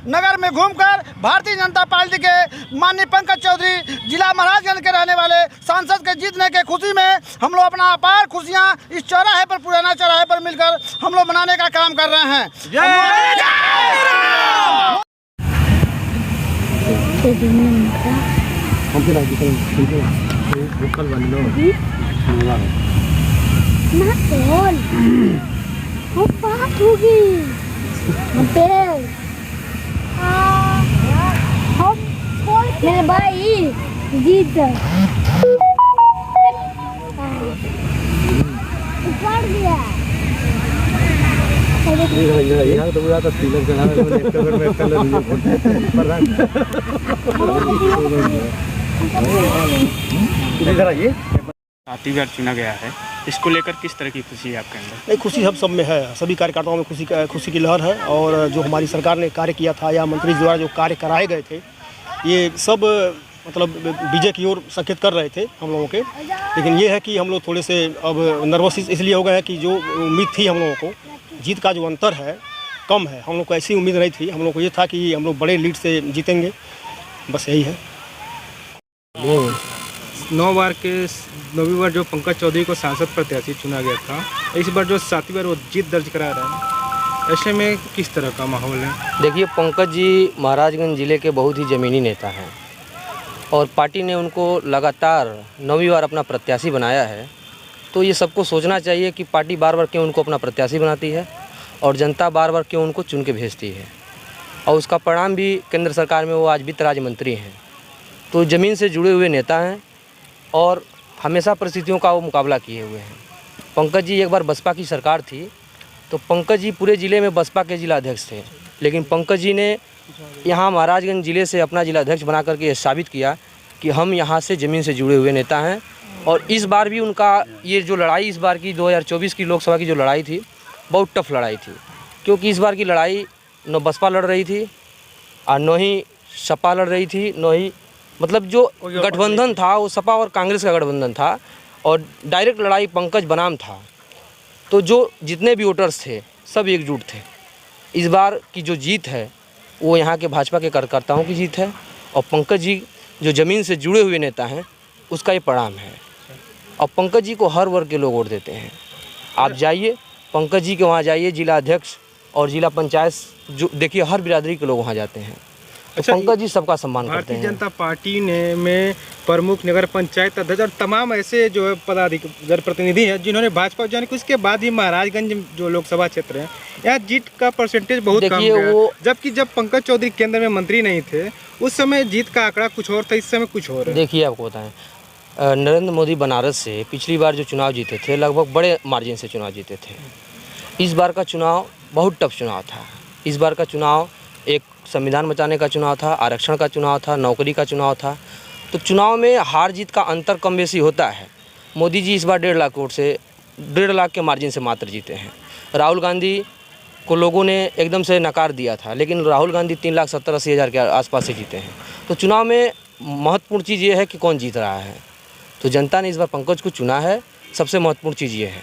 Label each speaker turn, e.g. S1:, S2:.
S1: नगर में घूमकर भारतीय जनता पार्टी के माननीय पंकज चौधरी जिला महाराजगंज के रहने वाले सांसद के जीतने के खुशी में हम लोग अपना अपार खुशियां इस चौराहे पर, पुराना चौराहे पर मिलकर हम लोग मनाने का काम कर रहे हैं।
S2: मेरे भाई जीत उखाड़ दिया।
S3: यहाँ तो बुरा था तिलक चढ़ा
S4: आती बार चुना गया है, इसको लेकर किस तरह की खुशी है आपके अंदर?
S5: नहीं, खुशी हम सब में है, सभी कार्यकर्ताओं में खुशी की लहर है। और जो हमारी सरकार ने कार्य किया था या मंत्री द्वारा जो कार्य कराए गए थे, ये सब मतलब विजय की ओर संकेत कर रहे थे हम लोगों के। लेकिन ये है कि हम लोग थोड़े से अब नर्वस इसलिए हो गए हैं कि जो उम्मीद थी हम लोगों को, जीत का जो अंतर है कम है। हम लोग को ऐसी उम्मीद नहीं थी, हम लोग को ये था कि हम लोग बड़े लीड से जीतेंगे, बस यही है।
S4: 9वीं बार जो पंकज चौधरी को सांसद प्रत्याशी चुना गया था, इस बार जो 7वीं बार वो जीत दर्ज करा रहे हैं, ऐसे में किस तरह का माहौल है?
S6: देखिए, पंकज जी महाराजगंज ज़िले के बहुत ही ज़मीनी नेता हैं और पार्टी ने उनको लगातार 9वीं बार अपना प्रत्याशी बनाया है। तो ये सबको सोचना चाहिए कि पार्टी बार बार क्यों उनको अपना प्रत्याशी बनाती है और जनता बार बार क्यों उनको चुन के भेजती है। और उसका परिणाम भी केंद्र सरकार में वो आज वित्त राज्य मंत्री हैं, तो ज़मीन से जुड़े हुए नेता हैं और हमेशा परिस्थितियों का वो मुकाबला किए हुए हैं। पंकज जी एक बार बसपा की सरकार थी, तो पंकज जी पूरे ज़िले में बसपा के जिला अध्यक्ष थे, लेकिन पंकज जी ने यहाँ महाराजगंज ज़िले से अपना जिला अध्यक्ष बना करके ये साबित किया कि हम यहाँ से ज़मीन से जुड़े हुए नेता हैं। और इस बार भी उनका ये जो लड़ाई, इस बार की 2024 की लोकसभा की जो लड़ाई थी, बहुत टफ लड़ाई थी, क्योंकि इस बार की लड़ाई न बसपा लड़ रही थी और न ही सपा लड़ रही थी, न ही मतलब जो गठबंधन था वो सपा और कांग्रेस का गठबंधन था, और डायरेक्ट लड़ाई पंकज बनाम था। तो जो जितने भी वोटर्स थे सब एकजुट थे। इस बार की जो जीत है वो यहाँ के भाजपा के कार्यकर्ताओं की जीत है, और पंकज जी जो ज़मीन से जुड़े हुए नेता हैं उसका ये परिणाम है। और पंकज जी को हर वर्ग के लोग वोट देते हैं। आप जाइए पंकज जी के वहाँ जाइए, जिला अध्यक्ष और जिला पंचायत, जो देखिए हर बिरादरी के लोग वहाँ जाते हैं। तो पंकज जी सबका सम्मान करते हैं।
S4: भारतीय जनता पार्टी ने में प्रमुख नगर पंचायत अध्यक्ष और तमाम ऐसे जो है पदाधिकारी प्रतिनिधि हैं जिन्होंने भाजपा ज्वाइन की, उसके बाद ही महाराजगंज जो लोकसभा क्षेत्र है यहाँ जीत का परसेंटेज बहुत कम गया। जबकि जब पंकज चौधरी केंद्र में मंत्री नहीं थे उस समय जीत का आंकड़ा कुछ और था, इस समय कुछ और है।
S6: देखिए आपको बताएं, नरेंद्र मोदी बनारस से पिछली बार जो चुनाव जीते थे लगभग बड़े मार्जिन से चुनाव जीते थे। इस बार का चुनाव बहुत टफ चुनाव था। इस बार का चुनाव एक संविधान बचाने का चुनाव था, आरक्षण का चुनाव था, नौकरी का चुनाव था। तो चुनाव में हार जीत का अंतर कम बेसी होता है। मोदी जी इस बार 1.5 लाख वोट से 1.5 लाख के मार्जिन से मात्र जीते हैं। राहुल गांधी को लोगों ने एकदम से नकार दिया था, लेकिन राहुल गांधी 3,70,80,000 के आसपास से जीते हैं। तो चुनाव में महत्वपूर्ण चीज़ ये है कि कौन जीत रहा है। तो जनता ने इस बार पंकज को चुना है, सबसे महत्वपूर्ण चीज़ ये है।